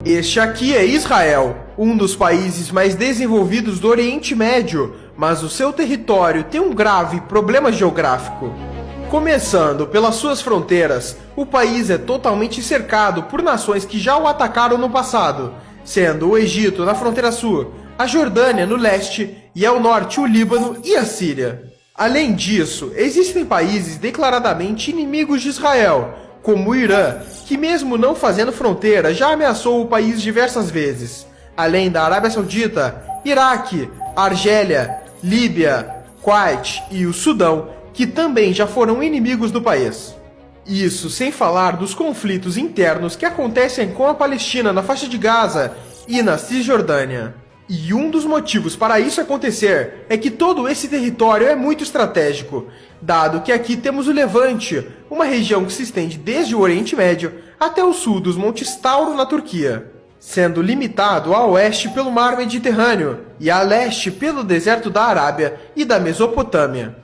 Este aqui é Israel, um dos países mais desenvolvidos do Oriente Médio, mas o seu território tem um grave problema geográfico. Começando pelas suas fronteiras, o país é totalmente cercado por nações que já o atacaram no passado, sendo o Egito na fronteira sul, a Jordânia no leste e ao norte o Líbano e a Síria. Além disso, existem países declaradamente inimigos de Israel, como o Irã, que mesmo não fazendo fronteira já ameaçou o país diversas vezes, além da Arábia Saudita, Iraque, Argélia, Líbia, Kuwait e o Sudão, que também já foram inimigos do país. Isso sem falar dos conflitos internos que acontecem com a Palestina na faixa de Gaza e na Cisjordânia. E um dos motivos para isso acontecer é que todo esse território é muito estratégico, dado que aqui temos o Levante, uma região que se estende desde o Oriente Médio até o sul dos Montes Tauro na Turquia, sendo limitado a oeste pelo Mar Mediterrâneo e a leste pelo deserto da Arábia e da Mesopotâmia.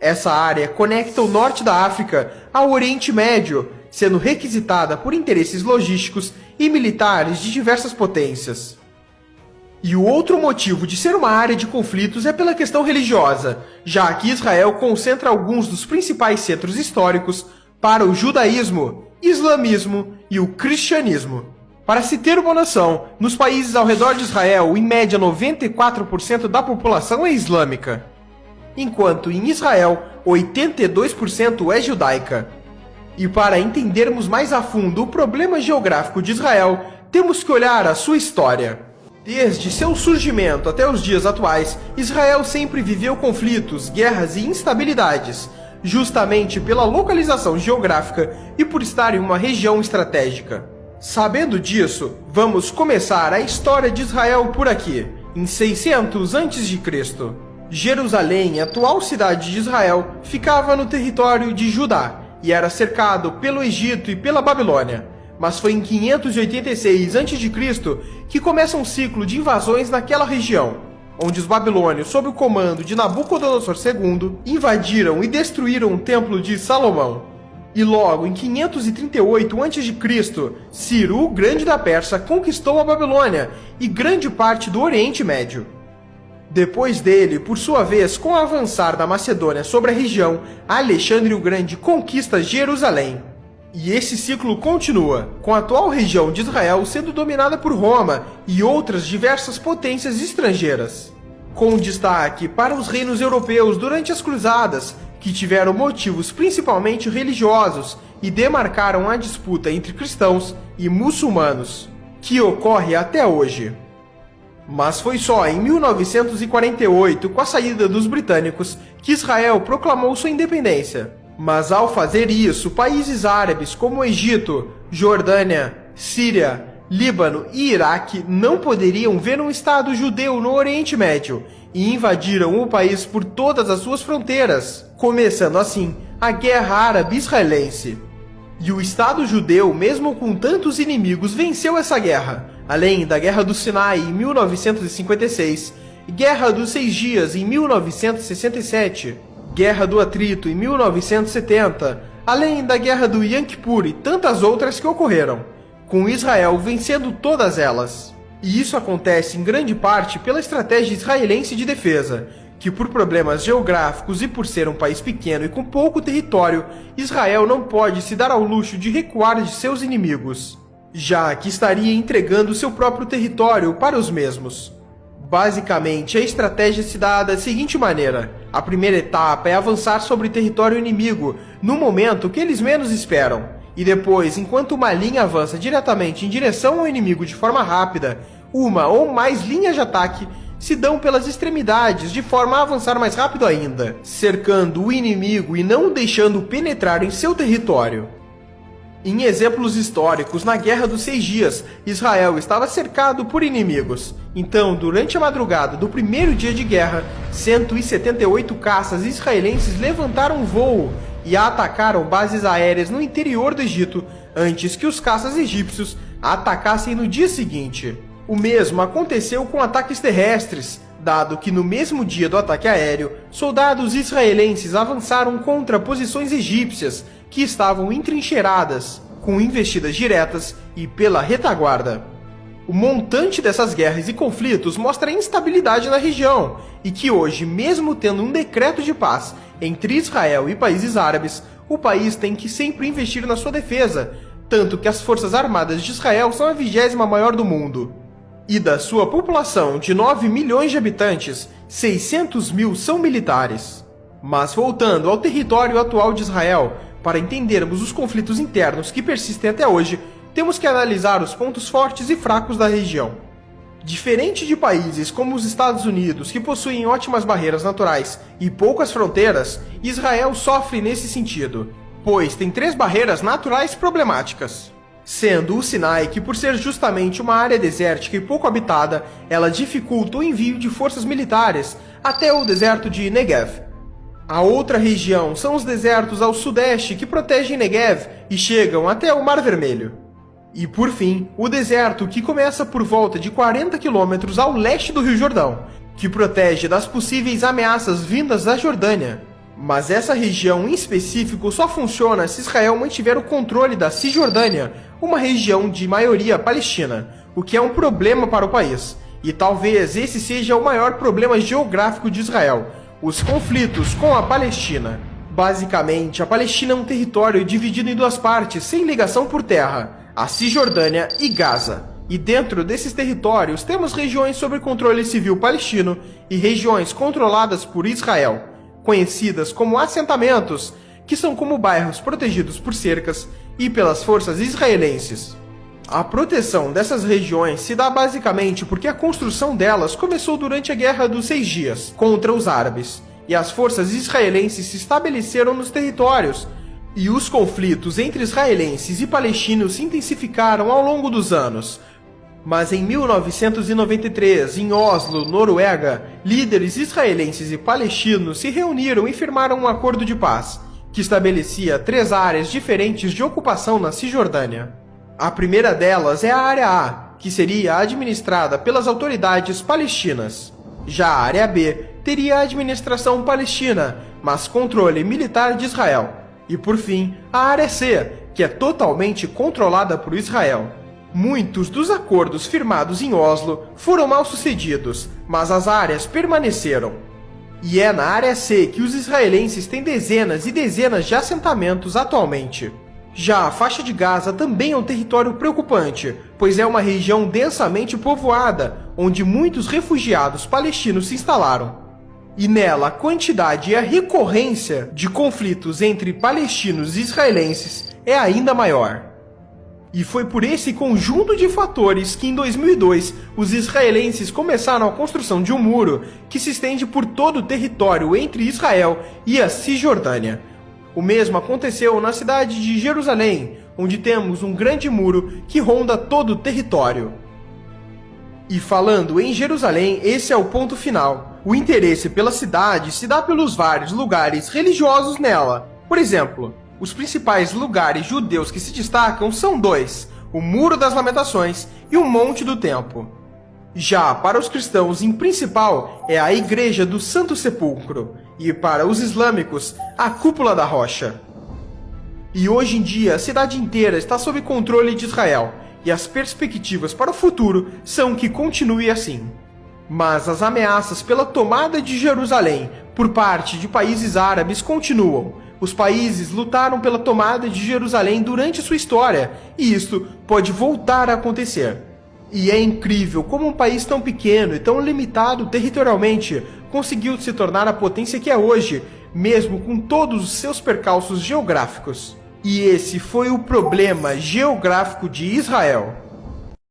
Essa área conecta o norte da África ao Oriente Médio, sendo requisitada por interesses logísticos e militares de diversas potências. E o outro motivo de ser uma área de conflitos é pela questão religiosa, já que Israel concentra alguns dos principais centros históricos para o judaísmo, islamismo e o cristianismo. Para se ter uma noção, nos países ao redor de Israel, em média 94% da população é islâmica, enquanto em Israel 82% é judaica. E para entendermos mais a fundo o problema geográfico de Israel, temos que olhar a sua história. Desde seu surgimento até os dias atuais, Israel sempre viveu conflitos, guerras e instabilidades, justamente pela localização geográfica e por estar em uma região estratégica. Sabendo disso, vamos começar a história de Israel por aqui, em 600 a.C. Jerusalém, atual cidade de Israel, ficava no território de Judá e era cercado pelo Egito e pela Babilônia. Mas foi em 586 a.C. que começa um ciclo de invasões naquela região, onde os babilônios, sob o comando de Nabucodonosor II, invadiram e destruíram o Templo de Salomão. E logo em 538 a.C., Ciro, o Grande da Pérsia, conquistou a Babilônia e grande parte do Oriente Médio. Depois dele, por sua vez, com o avançar da Macedônia sobre a região, Alexandre o Grande conquista Jerusalém. E esse ciclo continua, com a atual região de Israel sendo dominada por Roma e outras diversas potências estrangeiras, com destaque para os reinos europeus durante as Cruzadas, que tiveram motivos principalmente religiosos e demarcaram a disputa entre cristãos e muçulmanos, que ocorre até hoje. Mas foi só em 1948, com a saída dos britânicos, que Israel proclamou sua independência. Mas ao fazer isso, países árabes como o Egito, Jordânia, Síria, Líbano e Iraque não poderiam ver um Estado judeu no Oriente Médio e invadiram o país por todas as suas fronteiras, começando assim a Guerra Árabe-Israelense. E o Estado judeu, mesmo com tantos inimigos, venceu essa guerra, além da Guerra do Sinai em 1956, Guerra dos 6 Dias em 1967, Guerra do Atrito em 1970, além da Guerra do Yom Kippur e tantas outras que ocorreram, com Israel vencendo todas elas. E isso acontece em grande parte pela estratégia israelense de defesa, que por problemas geográficos e por ser um país pequeno e com pouco território, Israel não pode se dar ao luxo de recuar de seus inimigos, já que estaria entregando seu próprio território para os mesmos. Basicamente, a estratégia se dá da seguinte maneira: a primeira etapa é avançar sobre território inimigo no momento que eles menos esperam, e depois, enquanto uma linha avança diretamente em direção ao inimigo de forma rápida, uma ou mais linhas de ataque se dão pelas extremidades de forma a avançar mais rápido ainda, cercando o inimigo e não o deixando penetrar em seu território. Em exemplos históricos, na Guerra dos 6 Dias, Israel estava cercado por inimigos. Então, durante a madrugada do primeiro dia de guerra, 178 caças israelenses levantaram voo e atacaram bases aéreas no interior do Egito, antes que os caças egípcios atacassem no dia seguinte. O mesmo aconteceu com ataques terrestres, dado que no mesmo dia do ataque aéreo, soldados israelenses avançaram contra posições egípcias que estavam entrincheiradas, com investidas diretas e pela retaguarda. O montante dessas guerras e conflitos mostra a instabilidade na região e que hoje, mesmo tendo um decreto de paz entre Israel e países árabes, o país tem que sempre investir na sua defesa, tanto que as forças armadas de Israel são a 20ª maior do mundo. E da sua população de 9 milhões de habitantes, 600 mil são militares. Mas voltando ao território atual de Israel, para entendermos os conflitos internos que persistem até hoje, temos que analisar os pontos fortes e fracos da região. Diferente de países como os Estados Unidos, que possuem ótimas barreiras naturais e poucas fronteiras, Israel sofre nesse sentido, pois tem 3 barreiras naturais problemáticas. Sendo o Sinai, que por ser justamente uma área desértica e pouco habitada, ela dificulta o envio de forças militares até o deserto de Negev. A outra região são os desertos ao sudeste que protegem Negev e chegam até o Mar Vermelho. E por fim, o deserto que começa por volta de 40 quilômetros ao leste do Rio Jordão, que protege das possíveis ameaças vindas da Jordânia. Mas essa região em específico só funciona se Israel mantiver o controle da Cisjordânia, uma região de maioria palestina, o que é um problema para o país. E talvez esse seja o maior problema geográfico de Israel, os conflitos com a Palestina. Basicamente, a Palestina é um território dividido em 2 partes, sem ligação por terra, a Cisjordânia e Gaza. E dentro desses territórios temos regiões sob controle civil palestino e regiões controladas por Israel, conhecidas como assentamentos, que são como bairros protegidos por cercas e pelas forças israelenses. A proteção dessas regiões se dá basicamente porque a construção delas começou durante a Guerra dos 6 Dias contra os árabes, e as forças israelenses se estabeleceram nos territórios, e os conflitos entre israelenses e palestinos se intensificaram ao longo dos anos. Mas em 1993, em Oslo, Noruega, líderes israelenses e palestinos se reuniram e firmaram um acordo de paz, que estabelecia 3 áreas diferentes de ocupação na Cisjordânia. A primeira delas é a Área A, que seria administrada pelas autoridades palestinas. Já a Área B teria a administração palestina, mas controle militar de Israel. E por fim, a Área C, que é totalmente controlada por Israel. Muitos dos acordos firmados em Oslo foram mal sucedidos, mas as áreas permaneceram. E é na Área C que os israelenses têm dezenas e dezenas de assentamentos atualmente. Já a faixa de Gaza também é um território preocupante, pois é uma região densamente povoada, onde muitos refugiados palestinos se instalaram. E nela a quantidade e a recorrência de conflitos entre palestinos e israelenses é ainda maior. E foi por esse conjunto de fatores que em 2002 os israelenses começaram a construção de um muro que se estende por todo o território entre Israel e a Cisjordânia. O mesmo aconteceu na cidade de Jerusalém, onde temos um grande muro que ronda todo o território. E falando em Jerusalém, esse é o ponto final. O interesse pela cidade se dá pelos vários lugares religiosos nela. Por exemplo, os principais lugares judeus que se destacam são 2, o Muro das Lamentações e o Monte do Templo. Já para os cristãos, em principal, é a Igreja do Santo Sepulcro, e para os islâmicos, a Cúpula da Rocha. E hoje em dia, a cidade inteira está sob controle de Israel, e as perspectivas para o futuro são que continue assim. Mas as ameaças pela tomada de Jerusalém por parte de países árabes continuam. Os países lutaram pela tomada de Jerusalém durante sua história, e isto pode voltar a acontecer. E é incrível como um país tão pequeno e tão limitado territorialmente conseguiu se tornar a potência que é hoje, mesmo com todos os seus percalços geográficos. E esse foi o problema geográfico de Israel.